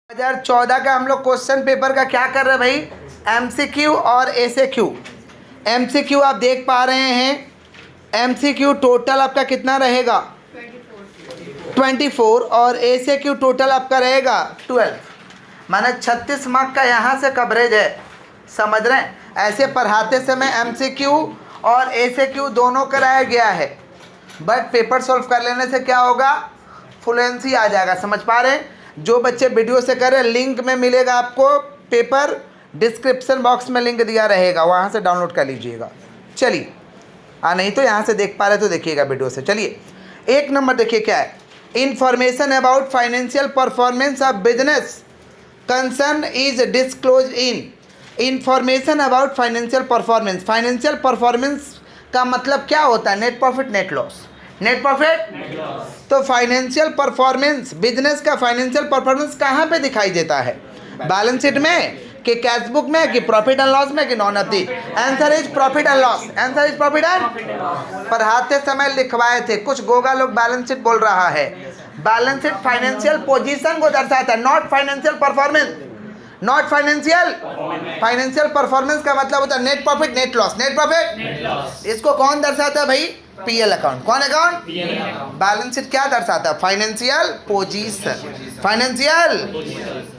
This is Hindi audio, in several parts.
2014 का हम लोग क्वेश्चन पेपर का क्या कर रहे हैं भाई, एमसीक्यू और एसएक्यू। एमसीक्यू आप देख पा रहे हैं, एमसीक्यू टोटल आपका कितना रहेगा 24 और एसएक्यू टोटल आपका रहेगा 12। माने 36 मार्क का यहाँ से कवरेज है, समझ रहे हैं। ऐसे पढ़ाते समय एमसीक्यू और एसएक्यू दोनों कराया गया है, बट पेपर सॉल्व कर लेने से क्या होगा, फ्लुएंसी आ जाएगा। समझ पा रहे हैं। जो बच्चे वीडियो से करें, लिंक में मिलेगा आपको पेपर, डिस्क्रिप्शन बॉक्स में लिंक दिया रहेगा, वहाँ से डाउनलोड कर लीजिएगा। चलिए, नहीं तो यहाँ से देख पा रहे तो देखिएगा वीडियो से। चलिए, एक नंबर देखिए क्या है, information about financial performance of business concern is disclose in. Information about financial performance, financial performance का मतलब क्या होता है, net profit net loss. Net profit, तो फाइनेंशियल परफॉर्मेंस, बिजनेस का फाइनेंशियल परफॉर्मेंस कहाँ पे दिखाई देता है, बैलेंस शीट में कि कैश बुक में कि प्रॉफिट एंड लॉस में कि none of the. Answer is profit and loss. Answer is profit and. पढ़ाते समय लिखवाए थे, कुछ गोगा लोग बैलेंस शीट बोल रहा है। बैलेंस शीट फाइनेंशियल पोजीशन को दर्शाता है, not financial performance. Not financial, financial performance का मतलब होता है net profit net loss. Net profit, इसको कौन दर्शाता है भाई, पीएल अकाउंट। कौन अकाउंट, बैलेंस शीट क्या दर्शाता है, फाइनेंशियल पोजीशन। फाइनेंशियल,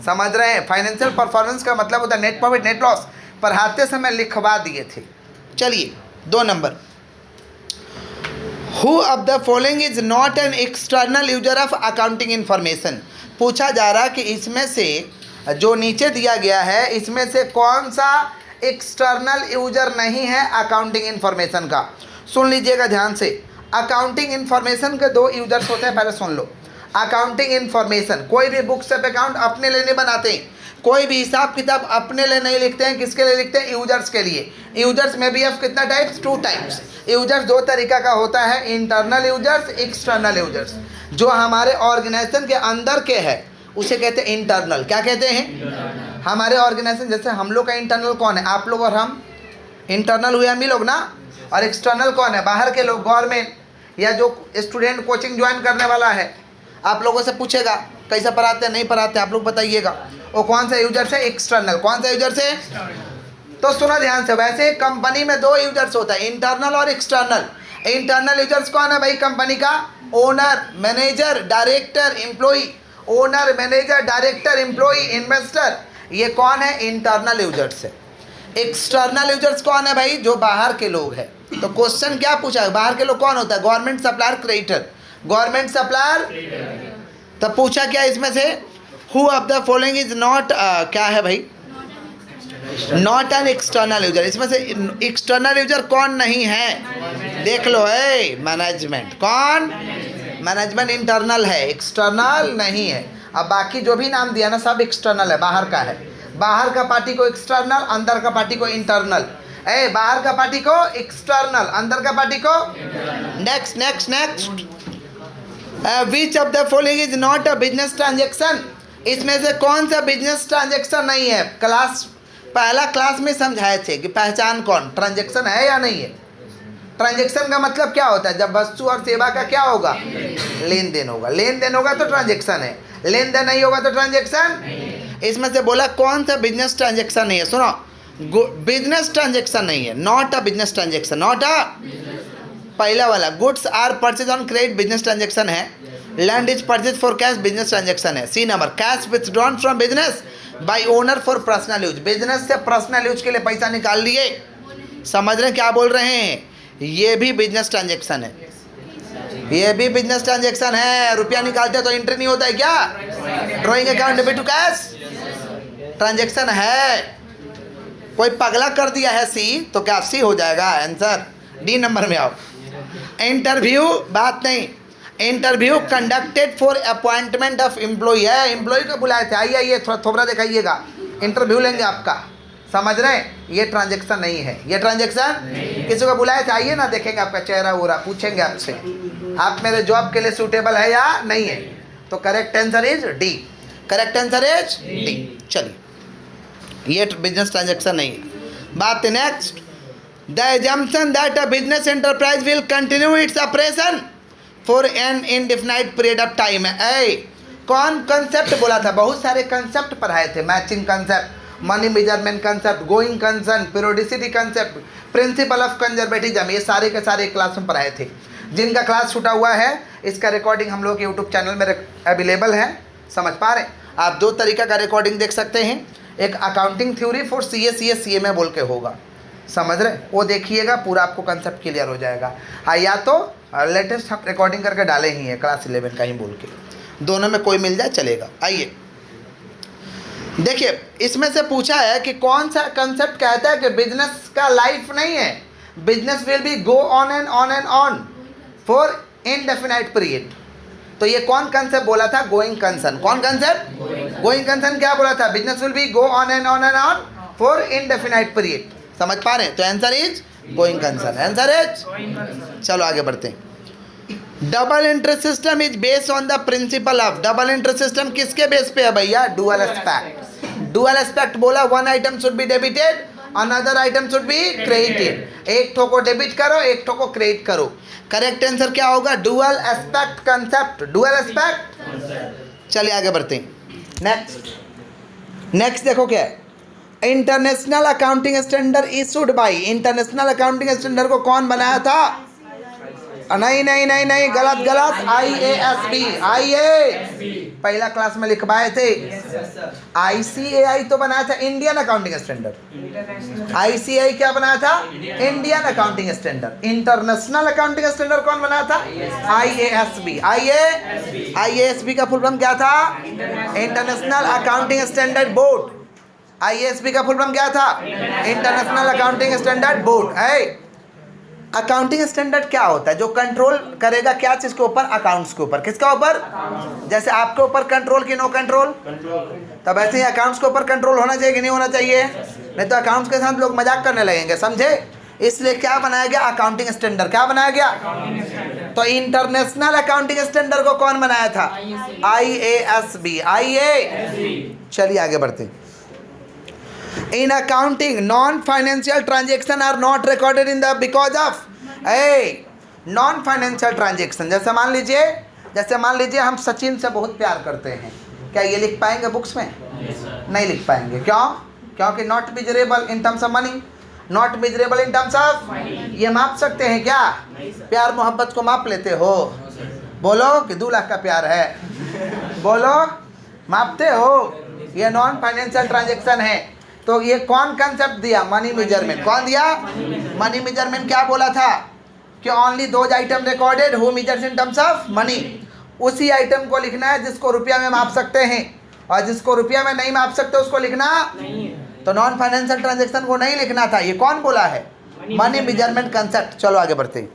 समझ रहे हैं। फाइनेंशियल परफॉर्मेंस का मतलब होता है नेट प्रॉफिट नेट लॉस। पढ़ाते समय लिखवा दिए थे। चलिए, 2 number, who of the following is not an external user of accounting information. पूछा जा रहा कि इसमें से जो नीचे दिया गया है, इसमें से कौन सा एक्सटर्नल यूजर नहीं है अकाउंटिंग इंफॉर्मेशन का। सुन लीजिएगा ध्यान से। अकाउंटिंग इंफॉर्मेशन के 2 यूजर्स होते हैं, पहले सुन लो। अकाउंटिंग इंफॉर्मेशन, कोई भी बुक्स ऑफ अकाउंट अपने लिए नहीं बनाते हैं, कोई भी हिसाब किताब अपने लिए नहीं लिखते हैं। किसके लिए लिखते हैं, यूजर्स के लिए। यूजर्स में भी अब कितना टाइप्स, 2 टाइप्स। यूजर्स 2 तरीका का होता है, इंटरनल यूजर्स, एक्सटर्नल यूजर्स। जो हमारे ऑर्गेनाइजेशन के अंदर के है उसे कहते हैं इंटरनल। क्या कहते हैं, हमारे ऑर्गेनाइजेशन, जैसे हम लोग का इंटरनल कौन है, आप लोग और हम, इंटरनल हुए हम ही लोग ना। और एक्सटर्नल कौन है, बाहर के लोग, गवर्नमेंट या जो स्टूडेंट कोचिंग ज्वाइन करने वाला है। आप लोगों से पूछेगा कैसा पढ़ाते हैं, नहीं पढ़ाते, आप लोग बताइएगा। वो कौन सा यूजर से, एक्सटर्नल। कौन सा यूजर से, तो सुना ध्यान से। वैसे कंपनी में 2 यूजर्स होता है, इंटरनल और एक्सटर्नल। इंटरनल यूजर्स कौन है भाई, कंपनी का owner, manager, director, employee. Owner, manager, director, employee, investor, ये कौन है, इंटरनल यूजर्स है। एक्सटर्नल यूजर्स कौन है भाई, जो बाहर के लोग हैं। तो क्वेश्चन क्या पूछा है, बाहर के लोग कौन होता है, government supplier, creditor. Government supplier, तब पूछा क्या इसमें से, who of the following is not, क्या है भाई, नॉट एन एक्सटर्नल यूजर। इसमें से एक्सटर्नल यूजर कौन नहीं है, देख लो है, मैनेजमेंट। कौन, मैनेजमेंट इंटरनल है, एक्सटर्नल नहीं है। अब बाकी जो भी नाम दिया ना, सब एक्सटर्नल है, बाहर का है। बाहर का पार्टी को एक्सटर्नल, अंदर का पार्टी को इंटरनल। बाहर का पार्टी को एक्सटर्नल, अंदर का पार्टी को। Next next next, which of the following is not a business transaction. इसमें से कौन सा बिजनेस ट्रांजेक्शन नहीं है। क्लास, पहला क्लास में समझाए थे कि पहचान कौन, ट्रांजेक्शन है या नहीं है। ट्रांजेक्शन का मतलब क्या होता है, जब वस्तु और सेवा का क्या होगा, लेन देन होगा। लेन देन होगा तो ट्रांजेक्शन है, लेन देन नहीं होगा तो ट्रांजेक्शन। इसमें से बोला कौन सा बिजनेस ट्रांजेक्शन नहीं है, सुनो, बिजनेस ट्रांजेक्शन नहीं है, not a business transaction, not a. पहला वाला, goods are purchase on credit, business transaction है। Land is purchase for cash, business transaction है। C number, cash withdrawn from business by owner for personal use, business से पर्सनल यूज के लिए पैसा निकाल लिए। समझ रहे हैं क्या बोल रहे हैं, ये भी बिजनेस ट्रांजेक्शन है, ये भी बिजनेस ट्रांजेक्शन है। रुपया निकालते तो एंट्री नहीं होता है क्या, drawing account debit to cash, transaction है। कोई पगला कर दिया है सी, तो क्या सी हो जाएगा आंसर। डी नंबर में आओ, इंटरव्यू, बात नहीं, interview conducted for appointment of employ है, एम्प्लॉय को बुलाए थे, आइए आइए थोड़ा थोबरा दिखाइएगा, इंटरव्यू लेंगे आपका। समझ रहे हैं, ये ट्रांजेक्शन नहीं है, ये ट्रांजेक्शन। किसी को बुलाए थे, आइए ना, देखेंगे आपका चेहरा वूरा, पूछेंगे आपसे आप मेरे जॉब के लिए सूटेबल है या नहीं है। तो correct answer is D, correct answer is D. चलिए, ये बिजनेस ट्रांजेक्शन नहीं है। बात next, the assumption that a business enterprise will continue its operation for an indefinite period of time है। कौन कंसेप्ट बोला था? बहुत सारे कंसेप्ट पढ़ाए थे, matching concept, money measurement concept, going concern, periodicity concept, principle of conservatism, ये सारे के सारे क्लास में पढ़ाए थे। जिनका क्लास छूटा हुआ है इसका रिकॉर्डिंग हम लोग के यूट्यूब चैनल में अवेलेबल है। समझ पा रहे? आप दो तरीका का रिकॉर्डिंग देख सकते हैं, एक अकाउंटिंग थ्योरी फॉर CA बोल के होगा, समझ रहे? वो देखिएगा, पूरा आपको कंसेप्ट क्लियर हो जाएगा। हाँ, या तो लेटेस्ट हम रिकॉर्डिंग करके डाले ही है क्लास 11 का ही बोल के, दोनों में कोई मिल जाए चलेगा। आइए देखिए, इसमें से पूछा है कि कौन सा कंसेप्ट कहता है कि बिजनेस का लाइफ नहीं है, business will be go on and on and on for indefinite period. तो ये कौन कंसेप्ट बोला था? Going concern. कौन कंसेप्ट? गोइंग कंसर्न क्या बोला था? Business will be go on and on for indefinite period. समझ पा रहे हैं? तो answer is going concern. Answer is, चलो आगे बढ़ते हैं। Double interest system is based on the principle of, double interest system किसके बेस पे है भैया? Dual aspect. डुअल एस्पेक्ट बोला one item should be debited, another item should be credited. एक ठो को डेबिट करो, एक ठो को क्रेडिट करो। करेक्ट आंसर क्या होगा? Dual aspect concept, dual aspect. चलिए आगे बढ़ते हैं। नेक्स्ट देखो क्या है, international accounting standard issued by, international accounting standard को कौन बनाया था? नहीं नहीं नहीं नहीं, गलत गलत, IASB, पहला क्लास में लिखवाए थे। ICAI तो बनाया था इंडियन अकाउंटिंग स्टैंडर्ड, ICAI क्या बनाया था? Indian accounting standard. International accounting standard कौन बनाया था? IASB। IASB का फुल फॉर्म क्या था? International accounting standard board. IASB का फुल फॉर्म क्या था? International accounting standard board. है अकाउंटिंग स्टैंडर्ड क्या होता है? जो कंट्रोल करेगा क्या चीज के ऊपर? अकाउंट्स के ऊपर। किसका ऊपर? जैसे आपके ऊपर कंट्रोल की नो कंट्रोल, तब ऐसे ही अकाउंट्स के ऊपर कंट्रोल होना चाहिए कि नहीं होना चाहिए? नहीं तो अकाउंट्स के साथ लोग मजाक करने लगेंगे, समझे? इसलिए क्या बनाया गया? Accounting standard. क्या बनाया गया? तो इंटरनेशनल अकाउंटिंग स्टैंडर्ड को कौन बनाया था? IASB। चलिए आगे बढ़ते हैं। In accounting, non-financial transaction are not recorded in the because of non-financial transaction। जैसे मान लीजिए हम सचिन से बहुत प्यार करते हैं, क्या ये लिख पाएंगे बुक्स में? नहीं लिख पाएंगे। क्यों? क्योंकि not measurable in terms of money, not measurable in terms of, ये माप सकते हैं क्या? प्यार मोहब्बत को माप लेते हो? बोलो कि 2 लाख का प्यार है, बोलो मापते हो? ये नॉन फाइनेंशियल ट्रांजेक्शन है। तो ये कौन कंसेप्ट दिया? Money measurement. कौन दिया? Money measurement. क्या बोला था? कि only those item recorded who measures in terms of money. उसी आइटम को लिखना है जिसको रुपया में माप सकते हैं, और जिसको रुपया में नहीं माप सकते उसको लिखना नहीं। तो नॉन फाइनेंशियल ट्रांजेक्शन को नहीं लिखना था। ये कौन बोला है? Money measurement concept. चलो आगे बढ़ते हैं।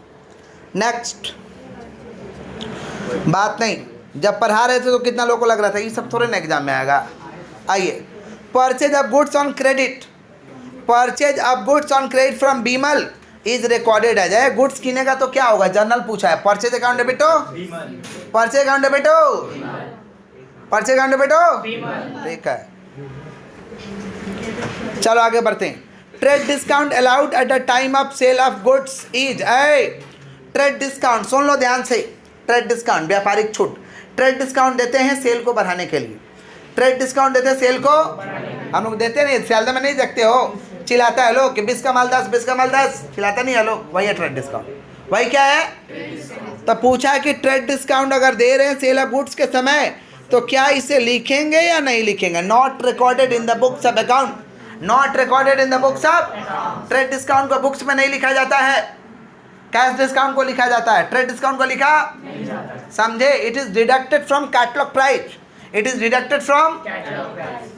नेक्स्ट बात नहीं, जब पढ़ा रहे थे तो कितना लोगों को लग रहा था ये सब थोड़े ना एग्जाम में आएगा। आइए, purchase of goods on credit, purchase of goods on credit from Bimal is recorded as है। गुड्स किनेगा तो क्या होगा? जनरल पूछा है। परचेज अकाउंट डेबिटो, परचेज अकाउंट डेबिटो, परचेज अकाउंट डेबिटो, ठीक है। चलो आगे बढ़ते हैं। Trade discount allowed at the time of sale of goods is trade discount, सुन लो ध्यान से। ट्रेड डिस्काउंट व्यापारिक छूट, ट्रेड डिस्काउंट देते हैं सेल को बढ़ाने के लिए। ट्रेड डिस्काउंट देते हैं सेल को, हम लोग देते नहीं, सेल में नहीं देखते हो, चिल्लाता है लोग कि 20 का माल 10, 20 का माल 10, चिल्लाता नहीं है लोग, वही है ट्रेड डिस्काउंट। वही क्या है? तो पूछा है कि ट्रेड डिस्काउंट अगर दे रहे हैं सेल ऑफ गुड्स के समय तो क्या इसे लिखेंगे या नहीं लिखेंगे? Not recorded in the books of account, not recorded in the books of. Trade discount को बुक्स में नहीं लिखा जाता है, कैश डिस्काउंट को लिखा जाता है, ट्रेड डिस्काउंट को लिखा समझे? It is deducted from catalogue price, it is deducted from,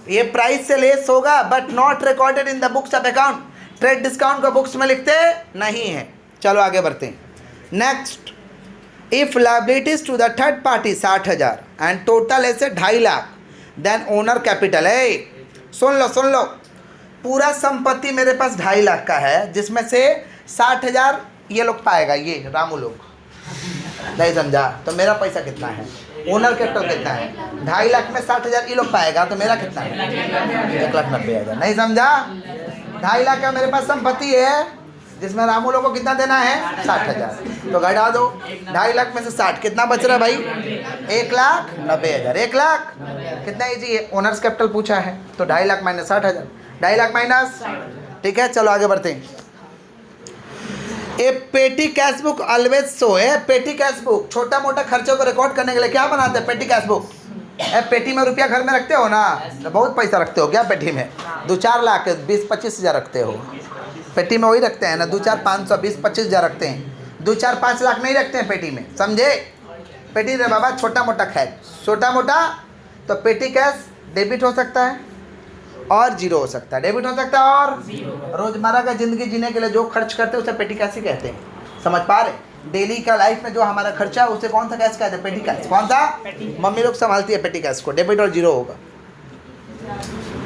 ये प्राइस से लेस होगा, but not recorded in the books of account. Trade discount को बुक्स में लिखते नहीं है। चलो आगे बढ़ते हैं। Next, if liabilities to the third party 60,000 and total asset 2.5 lakh, then owner capital है। सुन लो, पूरा संपत्ति मेरे पास 2.5 लाख का है, जिसमें से 60,000 ये लोग पाएगा, ये रामू लोग, नहीं समझा? तो मेरा पैसा कितना है? ओनर कैपिटल कितना है? 2.5 लाख में 60,000 ये लोग पाएगा, तो मेरा कितना है? 1,90,000। नहीं समझा? 2.5 लाख का मेरे पास संपत्ति है, जिसमें रामू लोग को कितना देना है 60,000। तो घटा दो 2.5 लाख में से 60 कितना बच रहा है भाई 1,90,000। 1 लाख कितना इजी है, ओनर्स कैपिटल पूछा है तो 2.5 लाख माइनस 60,000, 2.5 लाख माइनस। ठीक है चलो आगे बढ़ते हैं। ए पेटी कैश बुक ऑलवेज शो है। पेटी कैश बुक छोटा मोटा खर्चों को रिकॉर्ड करने के लिए क्या बनाते हैं पेटी कैश बुक। पेटी में रुपया घर में रखते हो ना, तो बहुत पैसा रखते हो क्या पेटी में, 2-4 लाख 20-25 हज़ार रखते हो पेटी में, वही रखते हैं ना 2-4-500 20-25 हज़ार रखते हैं, 2-4-5 लाख नहीं रखते हैं पेटी में, समझे। पेटी रे बाबा छोटा मोटा खैर छोटा मोटा। तो पेटी कैश डेबिट हो सकता है और जीरो हो सकता है, डेबिट हो सकता है और रोजमर्रा का ज़िंदगी जीने के लिए जो खर्च करते हैं उसे पेटी कैश ही कहते हैं, समझ पा रहे। डेली का लाइफ में जो हमारा खर्चा है उसे कौन सा कैश कहते हैं पेटी कैश। कौन सा, मम्मी लोग संभालती है पेटी कैश को, डेबिट और जीरो होगा।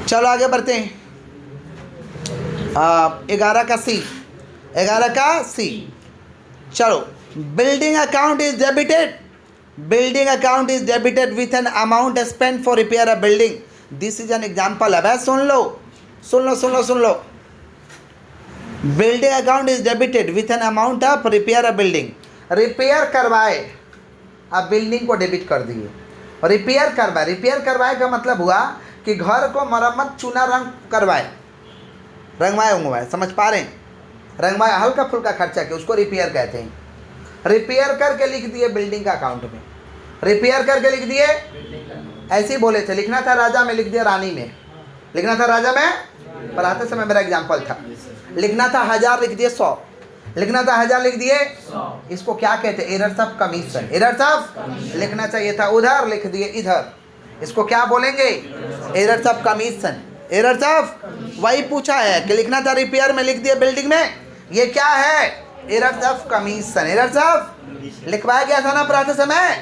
चलो आगे बढ़ते हैं। 11 का सी, 11 का सी। चलो building account is debited, building account is debited with an amount spend for repair a building. This is an example. अब सुन लो सुन लो सुन लो सुन लो। Building account is debited with an amount of repair a building. Repair करवाए, अब बिल्डिंग को डेबिट कर दिए। रिपेयर करवाए, रिपेयर करवाए का मतलब हुआ कि घर को मरम्मत चूना रंग करवाए, रंगवाए उंगवाए, समझ पा रहे हैं। रंगवाए हल्का फुल्का खर्चा किया उसको रिपेयर कहते हैं। रिपेयर करके लिख दिए बिल्डिंग का अकाउंट में, रिपेयर करके लिख दिए। ऐसे ही बोले थे, लिखना था राजा में लिख दिया रानी में, लिखना था राजा में, पढ़ाते समय मेरा एग्जाम्पल था। लिखना था 1000 लिख दिए 100, लिखना था 1000 लिख दिए 100। इसको क्या कहते हैं, errors of commission. Errors of, लिखना चाहिए था उधर लिख दिए इधर, इसको क्या बोलेंगे, errors of commission. Errors of, वही पूछा है कि लिखना था रिपेयर में लिख दिए बिल्डिंग में, ये क्या है, errors of commission. Errors of लिखवाया गया था ना पढ़ाते समय,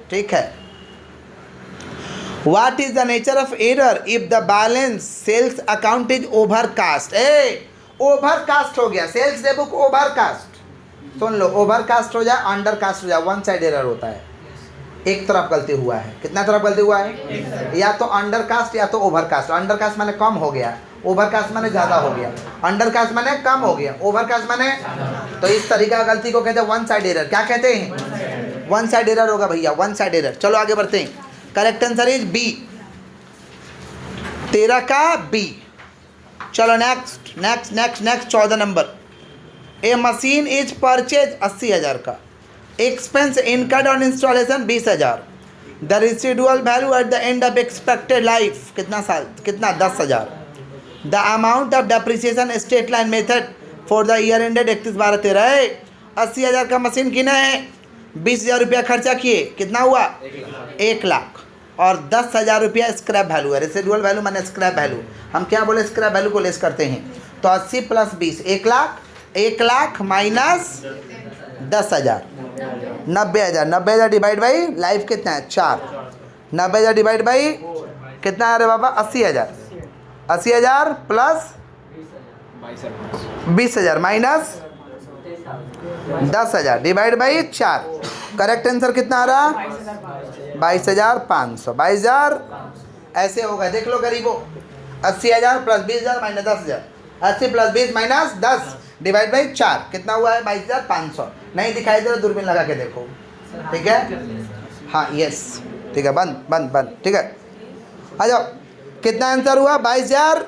ठीक है। What is the nature of error if the balance sales account is overcast? Overcast हो गया, सेल्स डे बुक ओवरकास्ट। सुन लो, ओवरकास्ट हो जाए अंडरकास्ट हो जाए, वन साइड एरर होता है, एक तरफ गलती हुआ है। कितना तरफ गलती हुआ है, या तो अंडरकास्ट या तो ओवरकास्ट। अंडरकास्ट माने कम हो गया, ओवरकास्ट माने ज़्यादा हो गया। अंडरकास्ट माने कम हो गया, ओवरकास्ट माने, तो इस तरीका का गलती को कहते हैं वन साइड एरर। क्या कहते हैं, वन साइड एरर होगा भैया, वन साइड एरर। चलो आगे बढ़ते हैं। करेक्ट आंसर इज बी, 13 का बी। चलो next next next next 14 number. A machine is purchase 80,000 का, expense incurred on installation 20,000, the residual value at the end of expected life कितना साल, कितना 10,000। The amount of depreciation straight line method for the year ended 31/12/13। 80,000 का मशीन किना है, 20,000 रुपया खर्चा किए, कितना हुआ 1 लाख, और 10,000 रुपया स्क्रैप वैल्यू है। रेसिडुअल वैल्यू माने स्क्रैप वैल्यू, हम क्या बोले स्क्रैप वैल्यू को लेस करते हैं। तो 80 + 20 1 lakh, 1 lakh minus 10,000 90,000। 90,000 divide by life कितना है 4, 90,000 डिवाइड बाई कितना है रे बाबा 80,000। 80,000 plus 20,000 minus 10,000 divide by 4। Correct answer कितना आ रहा, 22,500। 22,000 ऐसे होगा, देख लो गरीबों। 80,000 plus 20,000 minus 10,000, 80 + 20 minus 10 divide by 4 कितना हुआ है 22,500। नहीं दिखाई दे रहा, दूरबीन लगा के देखो, ठीक है। हाँ यस ठीक है, बंद बंद बंद, ठीक है। आ जाओ, कितना आंसर हुआ 22,000,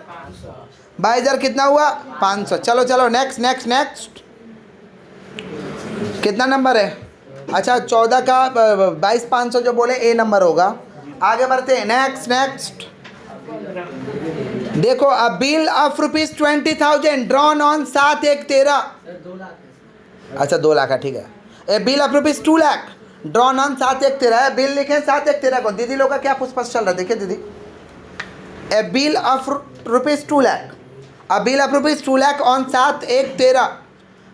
22,000 कितना हुआ 500। चलो चलो नेक्स्ट नेक्स्ट नेक्स्ट, कितना नंबर है, अच्छा 14 का 22,500 जो बोले ए नंबर होगा। आगे बढ़ते हैं नेक्स्ट नेक्स्ट। देखो, a bill of ₹20,000 drawn on 7/1/13। अच्छा 2 लाख है, ठीक है। A bill of ₹2 lakh drawn on 7/1/13 है, बिल लिखे 7/1/13 को। दीदी लोग का क्या पुष्पस चल रहा है, देखिए दीदी। A bill of ₹2 lakh, a bill of ₹2 lakh on 7/1/13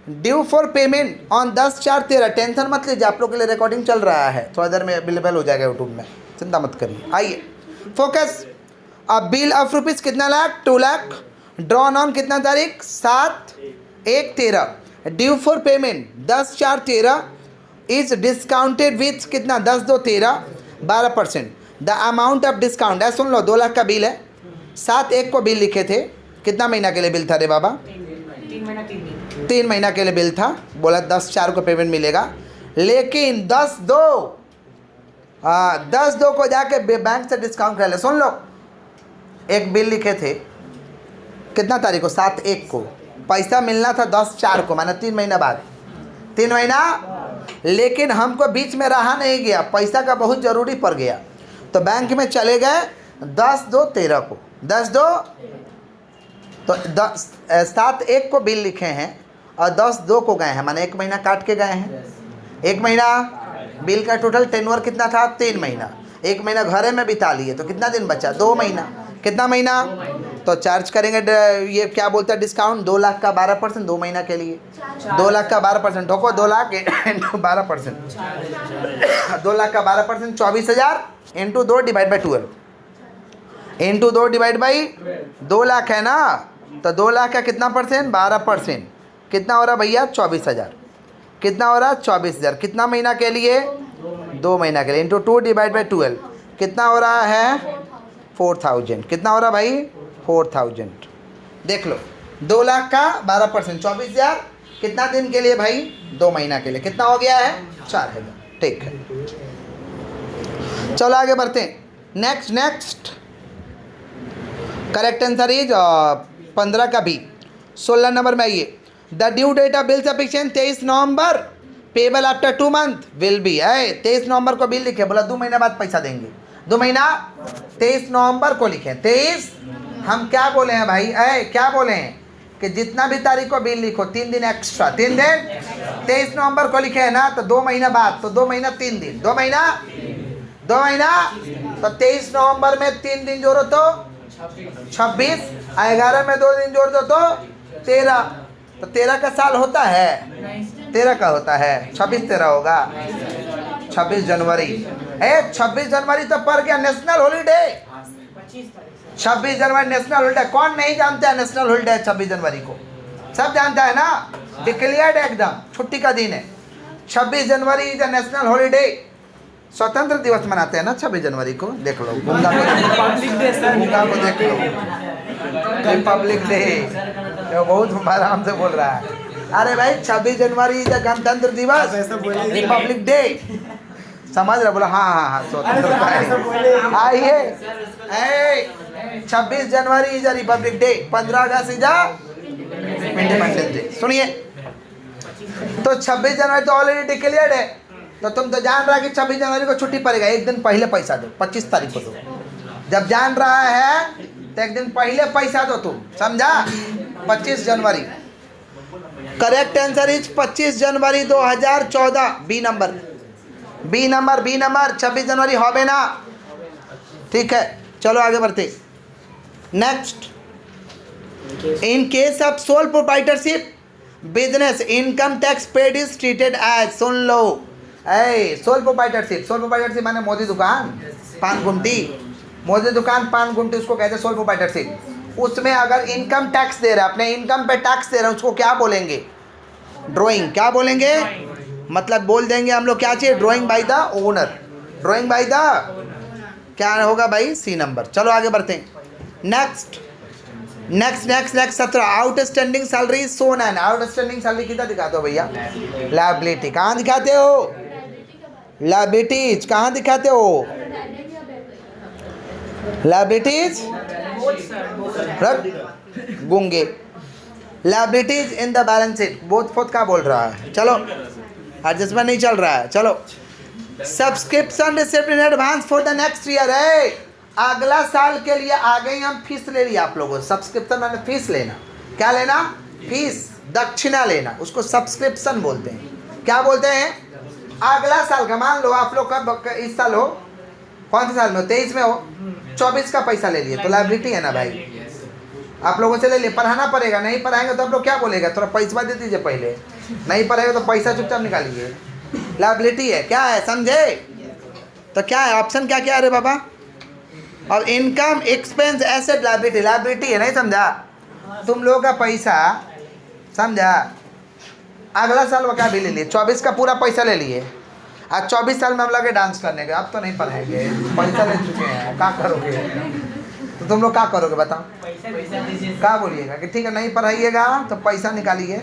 due for payment on 10/4/13। Tension मत लीजिए, आप लोग के लिए रिकॉर्डिंग चल रहा है, थोड़ा देर में अवेलेबल हो जाएगा यूट्यूब में, चिंता मत करिए। आइए फोकस। अब बिल ऑफ रुपीज़ कितना लाख 2 लाख, ड्रॉन ऑन कितना तारीख 7/1/13, due for payment 10/4/13 is discounted with कितना 10/2/13 12%। द अमाउंट ऑफ डिस्काउंट है, सुन लो 2 लाख का बिल है, 7/1 को बिल लिखे थे, कितना महीना के लिए बिल था रे बाबा 3 महीना 3 दिन। 3 महीना के लिए बिल था, बोला 10/4 को पेमेंट मिलेगा, लेकिन 10/2 को जाके बैंक से डिस्काउंट कर ले। सुन लो, एक बिल लिखे थे कितना तारीख को, 7/1 को, पैसा मिलना था 10/4 को, माना 3 महीना बाद, 3 महीना, लेकिन हमको बीच में रहा नहीं गया, पैसा का बहुत ज़रूरी पड़ गया, तो बैंक में चले गए 10/2/13 को, 10/2 तो 7/1 को बिल लिखे हैं और 10/2 को गए हैं, माने 1 महीना काट के गए हैं। 1 महीना बिल का टोटल टेनवर कितना था, 3 महीना, 1 महीना घरे में बिता लिए तो कितना दिन बचा, 2 महीना, कितना महीना, तो चार्ज करेंगे ये क्या बोलता है डिस्काउंट, 2 लाख का 12%, 2 महीना के लिए 2 लाख का 12%, ठोको 2 लाख इंटू 12%, 2 लाख का 12% 24,000 into 2 divide by 12, into 2 divide by 2 lakh है ना, तो 2 लाख का कितना परसेंट, 12%, कितना हो रहा भैया, 24,000, कितना हो रहा, 24,000, कितना महीना के लिए, 2 महीना के लिए, इंटू 2 डिवाइड बाई 12, कितना हो रहा है, 4,000, कितना हो रहा भाई, 4,000। देख लो, 2 लाख का 12%, 24,000, कितना दिन के लिए भाई, 2 महीना के लिए, कितना हो गया है, 4,000, ठीक है। चलो आगे बढ़ते हैं, नेक्स्ट करेक्ट आंसर इज 15 का बी। 16 नंबर में आइए, the due date of bill sufficient 23 November, payable after 2 month will be, 23 नवंबर को बिल लिखे, बोला 2 महीना बाद पैसा देंगे, 2 महीना 23 नवंबर को लिखे, 23, हम क्या बोले हैं भाई, क्या बोले हैं कि जितना भी तारीख को बिल लिखो 3 दिन एक्स्ट्रा, 3 दिन, 23 नवंबर को लिखे है ना, तो 2 महीना बाद, तो 2 महीना 3 दिन, 2 महीना, तो 23 नवंबर में 3 दिन जोड़ो तो 26, 11 में 2 दिन जोड़ दो तो 13, तो 13 का साल होता है, 13 का होता है, 26/13 होगा, 26 जनवरी, 26 जनवरी तो पड़ गया नेशनल हॉलीडे, 26 जनवरी नेशनल हॉलीडे, कौन नहीं जानता है नेशनल हॉलीडे 26 जनवरी को, सब जानता है ना, डिक्लेयर्ड एकदम छुट्टी का दिन है, 26 जनवरी इज अ नेशनल हॉलीडे, स्वतंत्र दिवस मनाते हैं ना 26 जनवरी को, देख लो, गंगा को देख लो, रिपब्लिक डे, बहुत आराम से बोल रहा है, अरे भाई 26 जनवरी गणतंत्र दिवस, रिपब्लिक डे, समझ रहे, बोला हाँ स्वतंत्रता है, आइए 26 जनवरी is Republic day, 15 August is independence day. सुनिए, तो 26 जनवरी तो ऑलरेडी डिक्लेयर्ड है, तो तुम तो जान रहा है कि 26 जनवरी को छुट्टी पड़ेगा, एक दिन पहले पैसा दो, 25 तारीख को दो, जब जान रहा है तो एक दिन पहले पैसा दो तुम, समझा, 25 जनवरी, correct answer is 25 January 2014, B number 26 जनवरी होबे ना, ठीक है। चलो आगे बढ़ते, next, in case of sole proprietorship business income tax paid is treated as, सुन लो, सोल प्रोप्राइटरशिप माने मोदी दुकान पान गुमटी, मोदी दुकान पान गुमटी, उसको कहते हैं सोल प्रोप्राइटरशिप। उसमें अगर इनकम टैक्स दे रहे हैं, अपने इनकम पे टैक्स दे रहे हैं, उसको क्या बोलेंगे, ड्राइंग, क्या बोलेंगे, मतलब बोल देंगे हम लोग क्या चाहिए, drawing by the owner, drawing by the, क्या होगा भाई, सी नंबर। चलो आगे बढ़ते हैं, नेक्स्ट 17, आउटस्टैंडिंग सैलरी सोन एंड, आउटस्टैंडिंग सैलरी कितना दिखाते हो भैया, लायबिलिटी, कहाँ दिखाते हो, लायबिलिटीज कहाँ दिखाते हो, लायबिलिटीज गूंगे, liabilities in the balance sheet, both का बोल रहा है, चलो एडजस्टमेंट नहीं चल रहा है, चलो subscription receipt in advance for the next year, है अगला साल के लिए आ गए हम, फीस ले लिया आप लोगों, सब्सक्रिप्शन मैंने फीस लेना, क्या लेना, फीस, दक्षिणा लेना, उसको सब्सक्रिप्शन बोलते हैं, क्या बोलते हैं, अगला साल का, मान लो आप लोग का इस साल हो, कौन से साल में हो, 23 में हो, 24 का पैसा ले लिए, तो लायबिलिटी है ना भाई, आप लोगों से ले लिए, पढ़ाना पड़ेगा, नहीं पढ़ाएंगे तो आप लोग क्या बोलेगा, थोड़ा पैसा दे दीजिए पहले, नहीं पढ़ेगा तो पैसा चुपचाप निकालिए, लायबिलिटी है, क्या है, समझे, तो क्या है ऑप्शन, क्या क्या है रे बाबा, और इनकम एक्सपेंस एसेट लायबिलिटी है, नहीं समझा, तुम लोगों का पैसा, समझा, अगला साल वो क्या भी ले लिए, 24 का पूरा पैसा ले लिए, आज 24 साल में हम लगे डांस करने के, अब तो नहीं पढ़ाएंगे, पैसा ले चुके हैं, क्या करोगे, तो तुम लोग क्या करोगे बताओ, क्या बोलिएगा कि ठीक है नहीं पढ़ाइएगा तो पैसा निकालिए,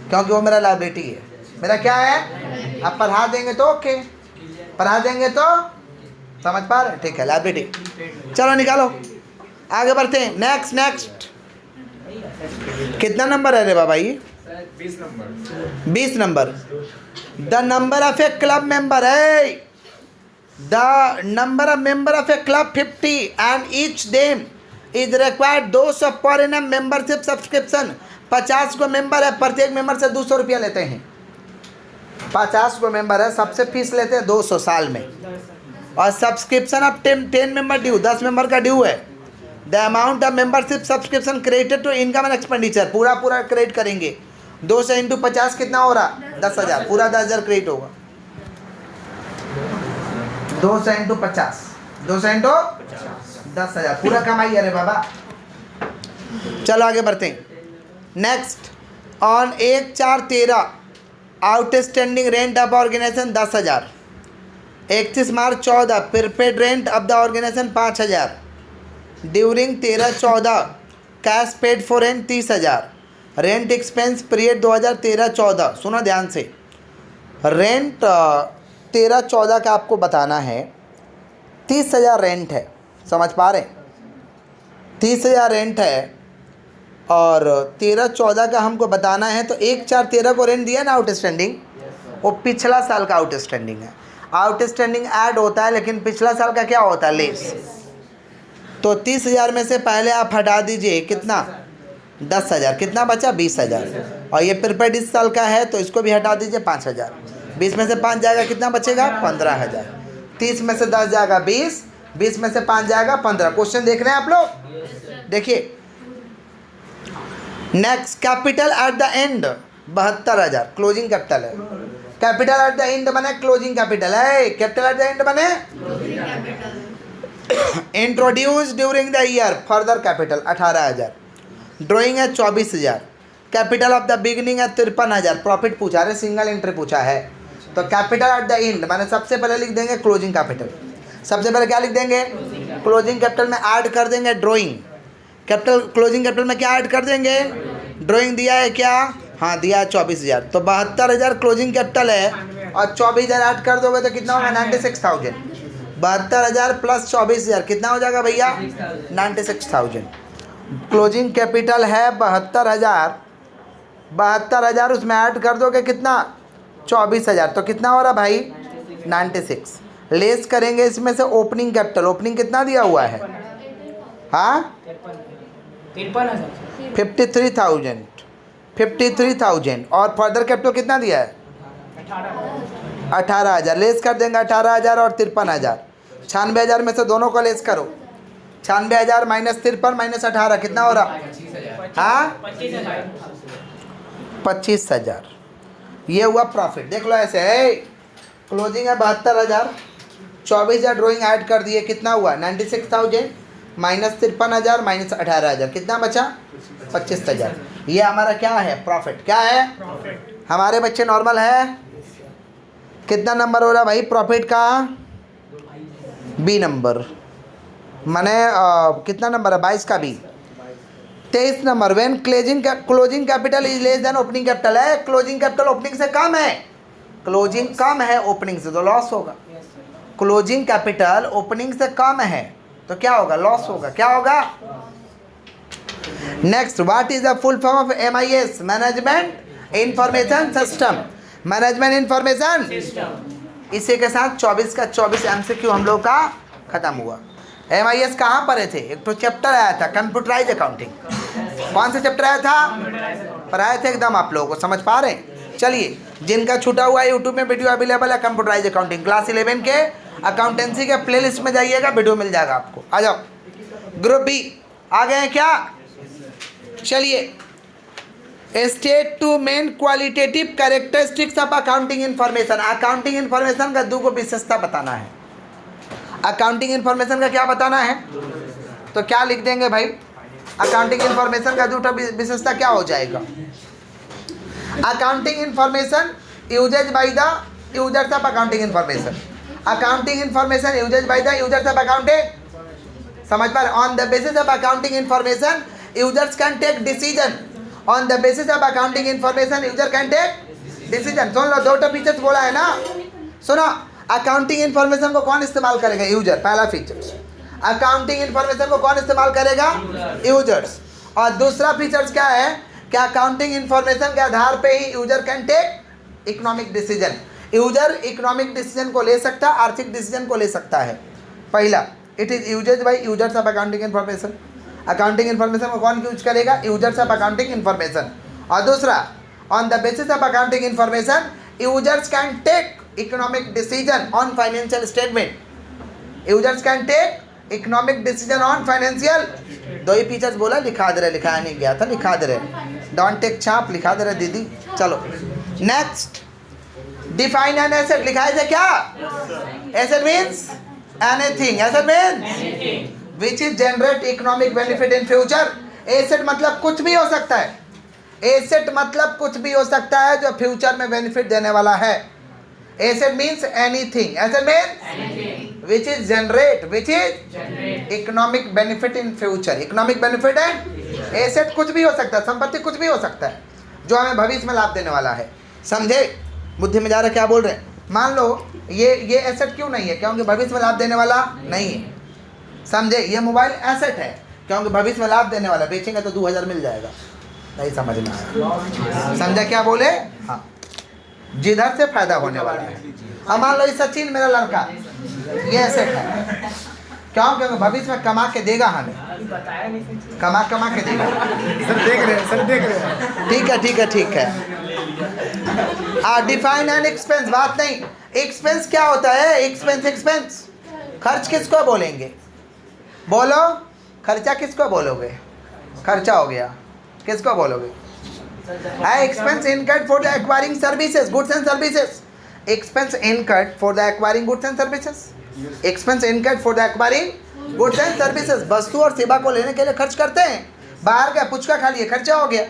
क्योंकि वो मेरा लायबिलिटी है। मेरा क्या है? अब पढ़ा देंगे तो ओके, पढ़ा देंगे तो समझ पा रहे? ठीक है, लायबिलिटी। चलो निकालो, आगे बढ़ते हैं। नेक्स्ट नेक्स्ट कितना नंबर है रे बाबा ये? 20 number. 20 number. The number of a club member है, the number of member of a club 50 and each them is required 200 per annum membership subscription. 50 को मेंबर है, प्रत्येक मेंबर से 200 रुपया लेते हैं। 50 को मेंबर है, सबसे फीस लेते हैं 200 साल में। और subscription of 10 member due, 10 member का ड्यू है। The amount of membership subscription credited to income and expenditure, पूरा क्रेडिट करेंगे। 200 इंटू 50 कितना हो रहा? 10,000, पूरा 10,000 क्रेडिट होगा। 200 इंटू 50, 200 इंटू 10,000, पूरा कमाई। अरे बाबा चलो आगे बढ़ते हैं। Next, on 1/4/13 outstanding rent of organisation 10,000। 31 March 14 prepaid rent of the organisation 5,000। During 13-14 cash paid for rent 30,000। Rent expense period 2013-14। सुनो ध्यान से, रेंट 13-14 का आपको बताना है। 30,000 रेंट है, समझ पा रहे? 30,000 रेंट है और 13-14 का हमको बताना है। तो 1/4/13 को रेंट दिया ना आउटस्टैंडिंग, वो पिछला साल का आउटस्टैंडिंग है। आउटस्टैंडिंग ऐड होता है लेकिन पिछला साल का क्या होता है? लेस। तो 30,000 में से पहले आप हटा दीजिए कितना? 10,000। कितना बचा? 20,000। और ये प्रीपेड इस साल का है तो इसको भी हटा दीजिए 5,000। 20 में से 5 जाएगा, कितना बचेगा? 15,000। 30 में से 10 जाएगा 20, 20 में से 5 जाएगा 15। क्वेश्चन देख रहे हैं आप लोग? देखिए next, capital at the end 72,000 closing capital है। कैपिटल एट द एंड बने क्लोजिंग कैपिटल है। कैपिटल एट द एंड बने introduce during the year further capital 18,000। Drawing है 24,000। कैपिटल ऑफ द बिगिनिंग है 53,000। प्रॉफिट पूछा रहे, सिंगल एंट्री पूछा है। तो कैपिटल एट द एंड माने सबसे पहले लिख देंगे क्लोजिंग कैपिटल। सबसे पहले क्या लिख देंगे? क्लोजिंग कैपिटल में ऐड कर देंगे ड्राइंग कैपिटल। क्लोजिंग कैपिटल में क्या ऐड कर देंगे? ड्राइंग दिया है क्या? हाँ दिया है 24,000। तो 72,000 क्लोजिंग कैपिटल है और 24,000 ऐड कर दोगे तो कितना होगा? 96,000। 72,000 प्लस 24,000 कितना हो जाएगा भैया? 96,000। क्लोजिंग कैपिटल है 72,000। 72,000 उसमें ऐड कर दोगे कितना? 24,000। तो कितना हो रहा भाई? 96। लेस करेंगे इसमें से ओपनिंग कैपिटल। ओपनिंग कितना दिया हुआ है? हाँ 53,000। 53,000 और फर्दर कैपिटल कितना दिया है? 18,000। लेस कर देंगे 18,000 और 53,000। 96,000 में से दोनों को लेस करो। 96,000 माइनस 53 माइनस 18 कितना हो रहा? हाँ 25,000। ये हुआ प्रॉफिट। देख लो ऐसे है। क्लोजिंग है 72,000, 24,000 ड्राइंग ऐड कर दिए, कितना हुआ? 96,000 माइनस 53,000 माइनस 18,000 कितना बचा? 25,000। ये हमारा क्या है? प्रॉफिट। क्या है? प्रॉफिट। हमारे बच्चे नॉर्मल है। कितना नंबर हो रहा भाई प्रॉफिट का? B number. माने कितना नंबर है? 22 का B. 23 number, when closing capital is less than opening capital है। क्लोजिंग कैपिटल ओपनिंग से कम है। क्लोजिंग कम है ओपनिंग से तो लॉस होगा। क्लोजिंग कैपिटल ओपनिंग से कम है तो क्या होगा? लॉस होगा। क्या होगा? Next, what is the full form of MIS? Management information system. Management information system. इसी के साथ 24 का 24 MCQ हम लोग का खत्म हुआ। MIS कहाँ पढ़े थे? एक तो चैप्टर आया था कंप्यूटराइज अकाउंटिंग। कौन सा चैप्टर आया था? पढ़ाए थे एकदम आप लोगों को, समझ पा रहे हैं? चलिए, जिनका छूटा हुआ है यूट्यूब में वीडियो अवेलेबल है कंप्यूटराइज अकाउंटिंग क्लास 11 के अकाउंटेंसी के प्लेलिस्ट में जाइएगा, वीडियो मिल जाएगा आपको। आ जाओ, ग्रुप बी आ गए हैं क्या? चलिए, state two main qualitative characteristics of accounting information. Accounting information का 2 विशेषता बताना है। अकाउंटिंग इन्फॉर्मेशन का क्या बताना है? तो क्या लिख देंगे भाई? अकाउंटिंग इन्फॉर्मेशन का 2 विशेषता क्या हो जाएगा? Accounting information uses by the users of accounting information. Accounting information uses by the users of accounting. समझ पा रहे? On the basis of accounting information users can take decision on the basis of accounting information user can take decision. सुन लो, दो फीचर्स बोला है ना, सुनो। अकाउंटिंग इंफॉर्मेशन को कौन इस्तेमाल करेगा? यूजर, पहला फीचर। अकाउंटिंग इंफॉर्मेशन को कौन इस्तेमाल करेगा? यूजर्स। और दूसरा फीचर्स क्या है कि अकाउंटिंग इंफॉर्मेशन के आधार पे ही user can take economic decision. User economic decision को ले सकता है, आर्थिक डिसीजन को ले सकता है। पहला, it is uses by users of accounting information. Accounting information को कौन यूज करेगा? Users of accounting information. और दूसरा, on the basis of accounting information users can take economic decision on financial statement. Users can take economic decision on financial. दो ही फीचर्स बोला, लिखा दे रहे, लिखाया नहीं गया था, लिखा दे रहे। डोंट टेक छाप, लिखा दे रहे दीदी। चलो नेक्स्ट, डिफाइन एन एसेट। लिखा है क्या? Asset means anything. Asset means which is generate economic benefit in future. Asset मतलब कुछ भी हो सकता है। एसेट मतलब कुछ भी हो सकता है जो फ्यूचर में बेनिफिट देने वाला है। Asset means anything. Asset means which is generate economic benefit in future. Economic benefit and asset कुछ भी हो सकता है, संपत्ति कुछ भी हो सकता है जो हमें भविष्य में लाभ देने वाला है। समझे? बुद्धि में जा रहा क्या बोल रहे हैं? मान लो ये एसेट क्यों नहीं है? क्योंकि भविष्य में लाभ देने वाला नहीं है। समझे? ये मोबाइल एसेट है क्योंकि भविष्य में लाभ देने वाला, बेचेंगे तो 2000 मिल जाएगा। नहीं समझ में आया? समझा क्या बोले? हाँ, जिधर से फायदा होने वाला है। अब मान लो ये सचिन मेरा लड़का, ये एसेट है क्यों? क्योंकि भविष्य में कमा के देगा हमें, कमा के देगा। सर देख रहे हैं। ठीक है, ठीक है, ठीक है। Define an expense. बात नहीं, एक्सपेंस क्या होता है? एक्सपेंस खर्च किसको बोलेंगे? बोलो, खर्चा किसको बोलोगे? खर्चा हो गया, किसको बोलोगे? Expense incurred for the acquiring services, goods and services. Expense incurred for the acquiring goods and services. Expense incurred for the acquiring goods and services. वस्तु और सेवा को लेने के लिए खर्च करते हैं। बाहर गया पुचका खा लिए, खर्चा हो गया।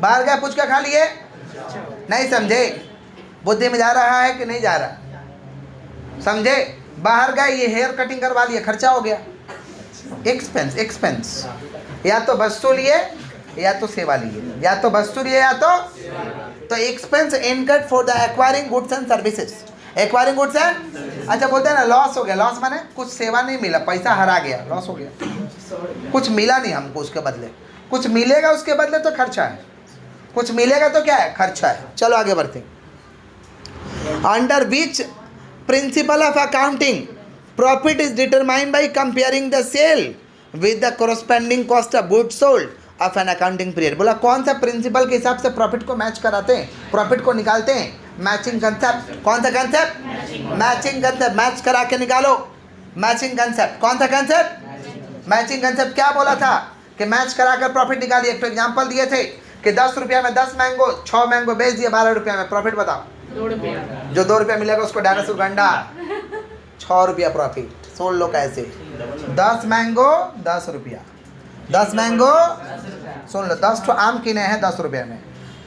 बाहर गया पुचका खा लिए, नहीं समझे? बुद्धि में जा रहा है कि नहीं जा रहा? समझे? बाहर गए, ये हेयर कटिंग करवा लिए, खर्चा हो गया। एक्सपेंस या तो वस्तु लिए या तो सेवा लिए, या तो वस्तु लिए या तो expense incurred for the acquiring goods and services. Acquiring goods and, अच्छा बोलते हैं ना लॉस हो गया। लॉस माने कुछ सेवा नहीं मिला, पैसा हरा गया, लॉस हो गया। कुछ मिला नहीं हमको उसके बदले, कुछ मिलेगा उसके बदले तो खर्चा है। कुछ मिलेगा तो क्या है? खर्चा है। चलो आगे बढ़ते हैं। Under which principle of accounting profit is determined by comparing the sale with the corresponding cost of goods sold of an accounting period. बोला कौन सा प्रिंसिपल के हिसाब से प्रॉफिट को मैच कराते हैं, प्रॉफिट को निकालते हैं? Matching concept. कौन सा कंसेप्ट? Matching concept. मैच करा के निकालो। Matching concept. कौन सा कंसेप्ट? Matching concept. क्या बोला था कि मैच कराकर प्रॉफिट निकालिए। एक तो एग्जाम्पल दिए थे कि 10 रुपया में 10 मैंगो, 6 मैंगो बेच दिए 12 रुपया में, प्रॉफिट बताओ। 2 रुपया। जो 2 रुपया मिलेगा उसको डायनासोर गंडा, 6 रुपया प्रॉफिट। सुन लो कैसे, 10 मैंगो 10 रुपया, 10 मैंगो, सुन लो 10 तो आम किने हैं 10 रुपया में,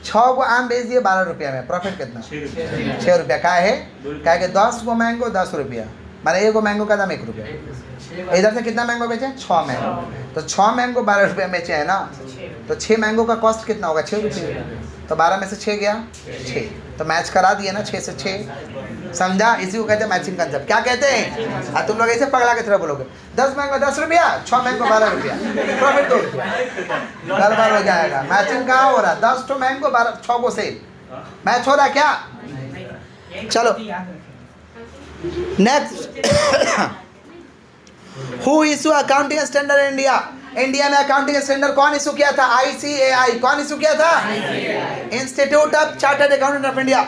6 को आम बेच दिए 12 रुपया में, प्रॉफिट कितना? 6 रुपया। क्या है? क्या है कि 10 को मैंगो 10 रुपया, माने एक मैंगो का दाम 1 रुपया। इधर से कितना मैंगो बेचे? 6 मैंगो। तो 6 मैंगो 12 रुपये में बेचे है ना, तो 6 मैंगो का कॉस्ट कितना होगा? 6 रुपये। तो 12 में से 6 गया 6, तो मैच करा दिए ना 6 से 6। समझा? इसी को कहते हैं मैचिंग कंसेप्ट। क्या कहते हैं? तुम लोग ऐसे पगला के तरह बोलोगे 10 मैंगो 10 रुपया, 6 मैंगो 12 रुपया, प्रॉफिट 2 रुपया, गड़बड़ हो जाएगा। मैचिंग कहाँ हो रहा? 10 तो मैंगो 6 को सेल, मैच हो रहा क्या? चलो next, who issue accounting standard India. India में अकाउंटिंग स्टैंडर्ड कौन इशू किया था? ICAI। कौन इशू किया था? Institute of chartered accountant of India.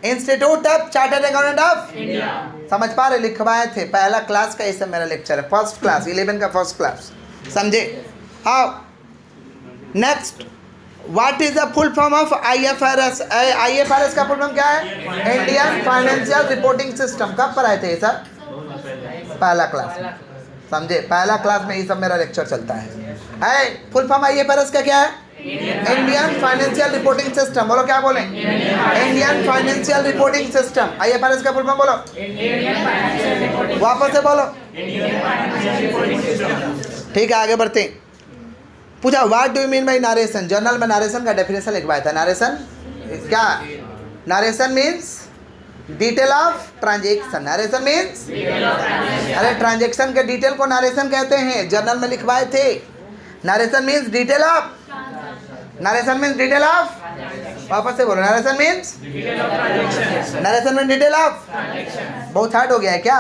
Institute of chartered accountant of India. समझ पा रहे? लिखवाए थे, पहला क्लास का ये सब मेरा लेक्चर है, फर्स्ट क्लास 11 का फर्स्ट क्लास। समझे? आओ next, what is the full form of IFRS? IFRS का फुल फॉर्म क्या है? Indian financial reporting system. कब पढ़ाए थे ये सब? पहला क्लास में। समझे? पहला क्लास में ये सब मेरा लेक्चर चलता है। फुल फॉर्म IFRS का क्या है? Indian financial reporting system. बोलो क्या बोले? Indian financial reporting system. IFRS का फुल फॉर्म बोलो, वापस से बोलो। ठीक है आगे बढ़ते हैं। पूछा what do you mean by narration, journal में नारेशन का डेफिनेशन लिखवाया था। नारेशन क्या, narration means detail of transaction. Narration means, अरे ट्रांजेक्शन के डिटेल को नारेशन कहते हैं, जर्नल में लिखवाए थे। Narration means detail of, narration means detail of, वापस से बोलो, narration means, narration means detail of. बहुत हार्ड हो गया है क्या?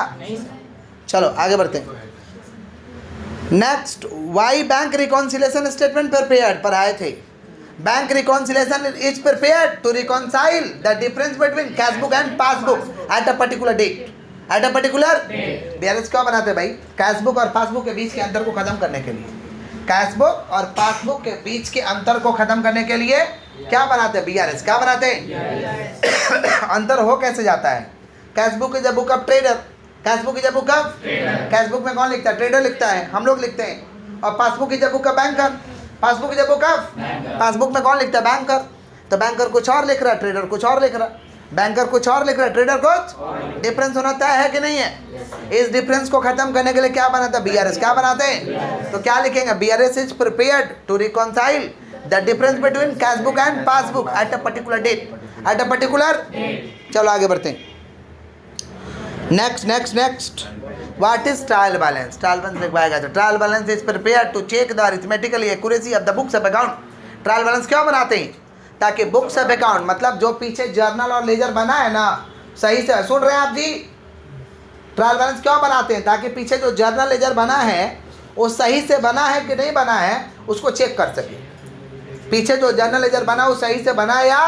चलो आगे बढ़ते हैं। Next, why bank reconciliation statement prepared, पढ़ाए थे। Bank reconciliation is prepared to reconcile the difference between cash book and passbook at a particular date. At a particular BRS क्यों बनाते हैं भाई? कैश बुक और पासबुक के बीच के अंतर को खत्म करने के लिए। कैश बुक और पासबुक के बीच के अंतर को खत्म करने के लिए क्या बनाते हैं? बीआरएस। क्या बनाते हैं? अंतर हो कैसे जाता है? Cash book is a book of trader, cash book is a book of, cash book में कौन लिखता है? ट्रेडर लिखता है, हम लोग लिखते हैं। और passbook is a book of banker, passbook is a book of, passbook में कौन लिखता है? बैंकर। तो बैंकर कुछ और लिख रहा है, ट्रेडर कुछ और लिख रहा है। बैंकर कुछ और लिख रहा है, ट्रेडर कुछ। डिफरेंस होना तय है कि नहीं है? इस डिफरेंस को खत्म करने के लिए क्या बनाता है? बीआरएस। क्या बनाते हैं? तो क्या लिखेंगे? BRS is prepared to reconcile the difference between cash book and passbook at a particular date, at a particular. चलो आगे बढ़ते हैं। Next what is trial balance? Trial balance लिखवाया गया था। Trial balance is prepared to check the arithmetical accuracy of the books of account. Trial balance क्यों बनाते हैं? ताकि बुक्स ऑफ अकाउंट, मतलब जो पीछे जर्नल और लेजर बना है ना, सही से सुन रहे हैं आप जी? ट्रायल बैलेंस क्यों बनाते हैं? ताकि पीछे जो जर्नल लेजर बना है वो सही से बना है कि नहीं बना है उसको चेक कर सके। पीछे जो जर्नल लेजर बना वो सही से बना या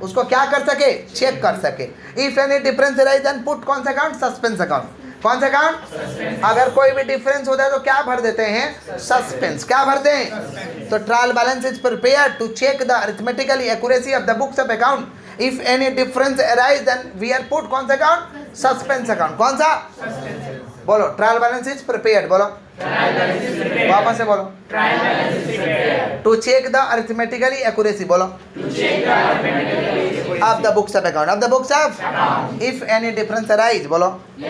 उसको क्या कर सके? चेक कर सके। If any difference arise then put कौन सा अकाउंट? Suspense account. कौन सा अकाउंट? अगर कोई भी डिफरेंस होता है तो क्या भर देते हैं? सस्पेंस। क्या भरते हैं? तो trial balance is prepared to check the arithmetical accuracy of the books of account. If any difference arise then we are put कौन सा अकाउंट? Suspense account. कौन सा? बोलो, ट्रायल बैलेंस इज प्रिपेयर्ड। बोलो, वापस से बोलो, to check the arithmetically accuracy. बोलो, of the books of account, of the books of. If any difference arise, बोलो, if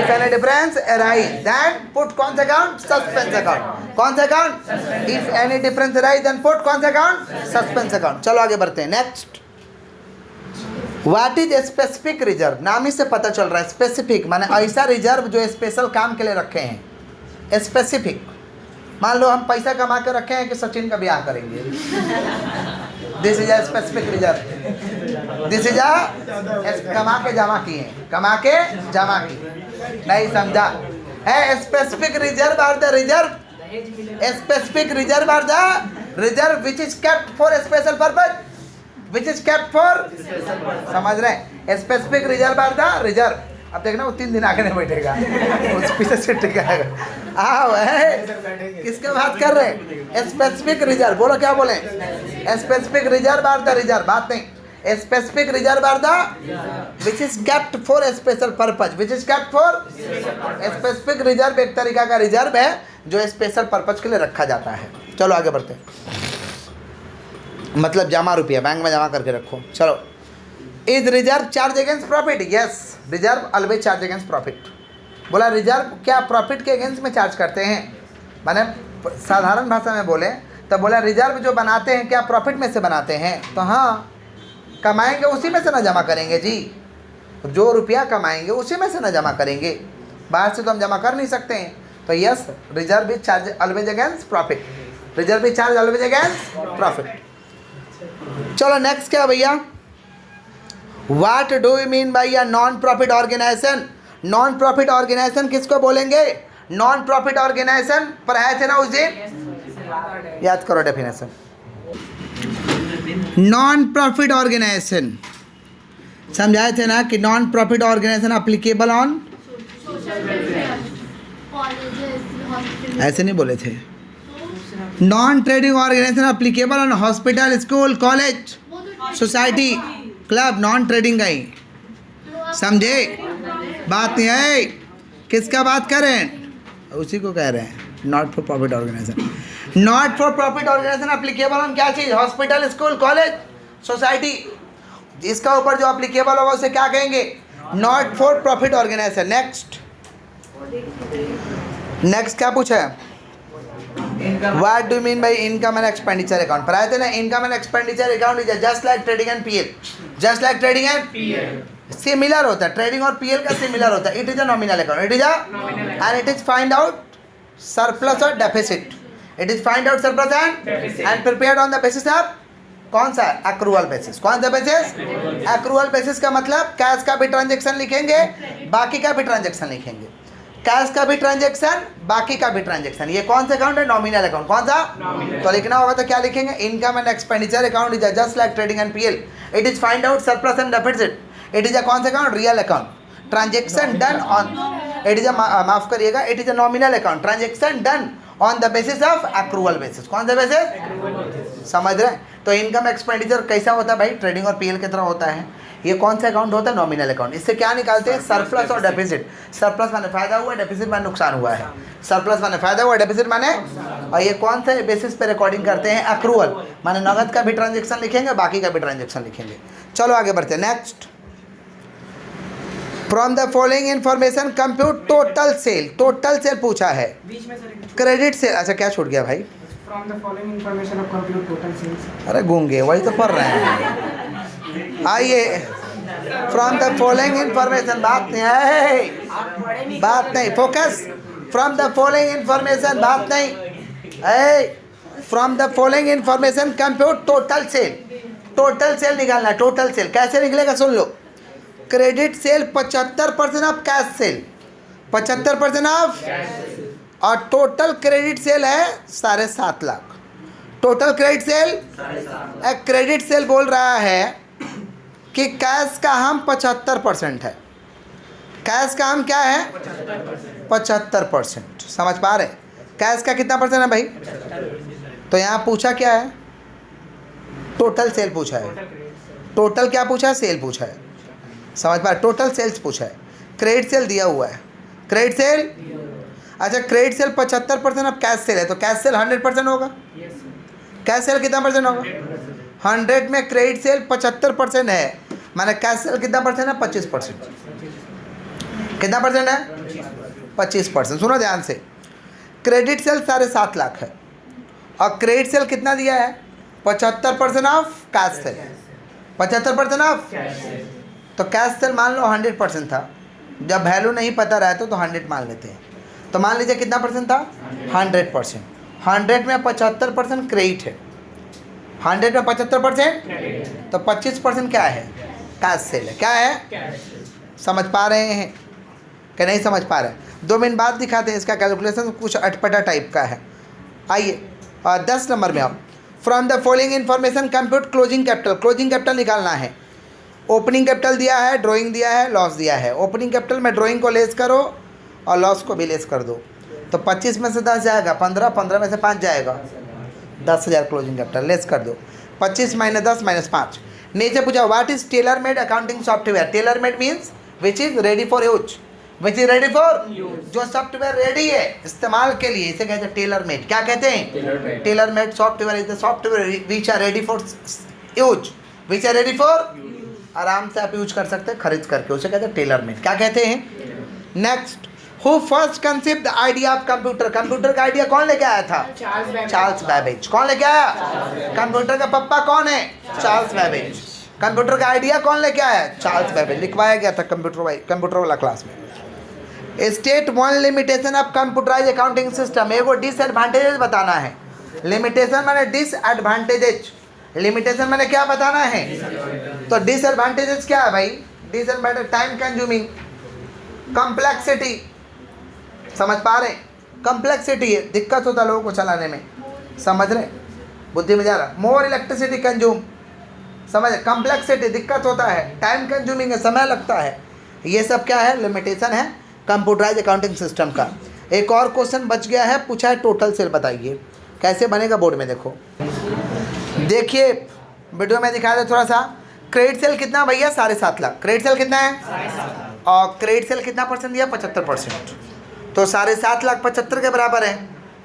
any difference arise then put कौन सा अकाउंट? Suspense account. कौन सा account? If any difference arise then put कौन सा अकाउंट? Suspense account. चलो आगे बढ़ते हैं। Next, what is specific reserve? नाम ही से पता चल रहा है स्पेसिफिक माने ऐसा रिजर्व जो स्पेशल काम के लिए रखे हैं। स्पेसिफिक, मान लो हम पैसा कमा के रखे हैं कि सचिन का ब्याह करेंगे, this is a specific reserve. This is a कमा के जमा किए, कमा के जमा किए, नहीं समझा है? Specific reserve are the reserve, specific reserve are the reserve which is kept for special purpose, which is kept for, समझ रहे हैं? Specific reserve are the reserve. अब देखना वो 3 दिन आगे नहीं बैठेगा, उस पीछे से टिकाएगा। आओ है, किसके बात कर रहे हैं? Specific reserve. बोलो क्या बोले? Specific reserve are the reserve, बात नहीं। Specific reserve are the which is kept for special purpose, which is kept for. Specific reserve एक तरीका का रिजर्व है जो स्पेशल पर्पज के लिए रखा जाता है। चलो आगे बढ़ते हैं। मतलब जमा रुपया बैंक में जमा करके रखो। चलो, is reserve charge against profit? Yes, reserve always charge against profit. बोला रिजर्व क्या प्रॉफिट के अगेंस्ट में चार्ज करते हैं? माने साधारण भाषा में बोले तो बोला रिजर्व जो बनाते हैं क्या प्रॉफिट में से बनाते हैं? तो हाँ, कमाएंगे उसी में से ना जमा करेंगे जी। जो रुपया कमाएंगे उसी में से ना जमा करेंगे, बाहर से तो हम जमा कर नहीं सकते हैं। तो yes, reserve is charge always against profit, reserve is charge always against profit. चलो नेक्स्ट क्या भैया? What do you mean by a non profit organisation? Non profit organisation किसको बोलेंगे? नॉन प्रॉफिट ऑर्गेनाइजेशन पढ़ाए थे ना उस दिन, याद करो डेफिनेशन। नॉन प्रॉफिट ऑर्गेनाइजेशन समझाए थे ना कि non profit organisation applicable on, ऐसे नहीं बोले थे। Non trading organisation applicable on hospital, school, college, society, club, non trading का ही, समझे? बात नहीं है, किसका बात कर रहे हैं? उसी को कह रहे हैं, not for profit organisation. Not for profit organisation applicable on क्या चीज़? Hospital, school, college, society. इसका ऊपर जो अप्लीकेबल होगा उसे क्या कहेंगे? Not for profit organisation. Next क्या पूछा है? What do mean by income and expenditure account? पढ़ाए थे ना, income and expenditure account is just like trading and PL, just like trading and similar होता है, ट्रेडिंग और पीएल का सिमिलर होता है। It is a nominal account, it is a and it is find out surplus और deficit, it is find out surplus and prepared on the basis of कौन सा? Accrual basis. कौन सा बेसिस? एक्रूअल बेसिस का मतलब कैश का भी ट्रांजेक्शन लिखेंगे, बाकी का भी ट्रांजेक्शन लिखेंगे, कैश का भी ट्रांजेक्शन, बाकी का भी ट्रांजेक्शन। ये कौन सा अकाउंट है? Nominal account. कौन सा? तो लिखना होगा तो क्या लिखेंगे? Income and expenditure account is just like trading and PL, it is find out surplus and deficit, it is अ कौन सा account? Real account. Transaction done on, it is अ माफ करिएगा, it is a nominal account, transaction done on the basis of accrual basis. कौन सा बेसिस? समझ रहे हैं? तो इनकम एक्सपेंडिचर कैसा होता है भाई? ट्रेडिंग और पीएल की तरह होता है। ये कौन सा अकाउंट होता है? Nominal account. इससे क्या निकालते हैं? सरप्लस और डेफिसिट। सरप्लस माने फायदा हुआ, डेफिसिट माने नुकसान हुआ है। सरप्लस माने फायदा हुआ, डेफिसिट माने, और ये कौन सा बेसिस पे रिकॉर्डिंग करते हैं? एक्रूअल माने नगद का भी ट्रांजेक्शन लिखेंगे, बाकी का भी ट्रांजेक्शन लिखेंगे। चलो आगे बढ़ते हैं। Next, from the following information compute total sale. Total cell पूछा है, क्रेडिट सेल। अच्छा क्या छूट गया भाई? From the following information of compute total sales. अरे गूंगे, वही तो पढ़ रहे हैं। आइए, फ्रॉम द फॉलोइंग इन्फॉर्मेशन, बात नहीं है, बात नहीं, focus. From the following information, बात नहीं, from the following information compute total sale. Total sale निकालना है। टोटल सेल कैसे निकलेगा? सुन लो। Credit sale 75% of cash sale, 75% of, और टोटल क्रेडिट सेल है 7.5 lakh. Total credit sale, credit sale बोल रहा है कि कैश का हम 75% है। कैश का हम क्या है? 75%। समझ पा रहे? कैश का कितना परसेंट है भाई? तो यहाँ पूछा क्या है? टोटल सेल पूछा है। टोटल क्या पूछा है? सेल पूछा है। समझ पा रहे? टोटल सेल्स पूछा है। क्रेडिट सेल दिया हुआ है। क्रेडिट सेल, अच्छा credit sale 75% of cash cell है, तो कैश सेल 100% होगा। कैश सेल कितना परसेंट होगा? 100 में क्रेडिट सेल 75% है, माने कैश सेल कितना परसेंट है? 25%। कितना परसेंट है? 25%। सुनो ध्यान से, क्रेडिट सेल 7.5 लाख है और क्रेडिट सेल कितना दिया है? 75% ऑफ कैश सेल, 75% ऑफ, तो कैश सेल मान लो 100% था। जब वैल्यू नहीं पता रहता तो 100 मान लेते हैं। तो मान लीजिए कितना परसेंट था? 100%। 100 में 75% क्रेडिट है, 100 में 75%, तो 25% क्या है? कैश सेल है। क्या है? समझ पा रहे हैं कि नहीं समझ पा रहे? 2 मिनट बाद दिखाते हैं। इसका कैलकुलेशन कुछ अटपटा टाइप का है। आइए 10 नंबर में आओ। From the following information compute closing capital. Closing capital निकालना है। ओपनिंग कैपिटल दिया है, ड्राइंग दिया है, लॉस दिया है। ओपनिंग कैपिटल में ड्राइंग को लेस करो और लॉस को भी लेस कर दो, तो 25 में से 10 जाएगा, 15, 15 में से 5 जाएगा, 10,000 क्लोजिंग कैपिटल लेस कर दो। 25 माइनस 10 माइनस 5। नीचे पूछा what is tailor made accounting software. Tailor made means which is ready for use, which is ready for, जो सॉफ्टवेयर रेडी है इस्तेमाल के लिए, इसे कहते हैं टेलर मेड। क्या कहते हैं? Tailor made software is the software which are ready for use, which are ready for, आराम से आप यूज कर सकते हैं खरीद करके, उसे कहते हैं टेलर मेड। क्या कहते हैं? Next, who first conceive the idea of computer. Computer का आइडिया कौन लेके आया था? Charles Babbage. कौन लेके आया? कंप्यूटर का पप्पा कौन है? Charles Babbage. कंप्यूटर का आइडिया कौन लेके आया? Charles Babbage. लिखवाया गया था कंप्यूटर वाला क्लास में। State one limitation of computerise accounting system. एगो डिसएडवांटेजेस बताना है। लिमिटेशन माने डिसएडवांटेजेस, लिमिटेशन मैंने क्या बताना है? तो डिसएडवांटेजेस क्या है भाई? Disadvantage time consuming, complexity. समझ पा रहे? कॉम्प्लेक्सिटी है, दिक्कत होता है लोगों को चलाने में। समझ रहे? बुद्धि में जा रहा। मोर इलेक्ट्रिसिटी कंज्यूम, समझ? कॉम्प्लेक्सिटी, दिक्कत होता है, टाइम कंज्यूमिंग है, समय लगता है। ये सब क्या है? लिमिटेशन है कंप्यूटराइज अकाउंटिंग सिस्टम का। एक और क्वेश्चन बच गया है, पूछा है टोटल सेल बताइए। कैसे बनेगा बोर्ड में देखो, देखिए वीडियो में दिखा दे थोड़ा सा। क्रेडिट सेल कितना भैया? 7.5 लाख। क्रेडिट सेल कितना है? और क्रेडिट सेल कितना परसेंट दिया? 75%। तो 7.5 लाख 75 के बराबर है।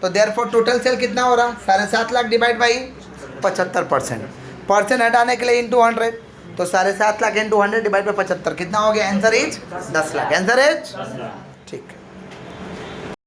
तो देयरफॉर टोटल सेल कितना हो रहा? 7.5 लाख डिवाइड बाई 75%। परसेंट हटाने के लिए इंटू 100, तो 7.5 लाख इंटू 100 डिवाइड बाई 75 कितना हो गया? Answer is 10 lakh. Answer is ठीक है।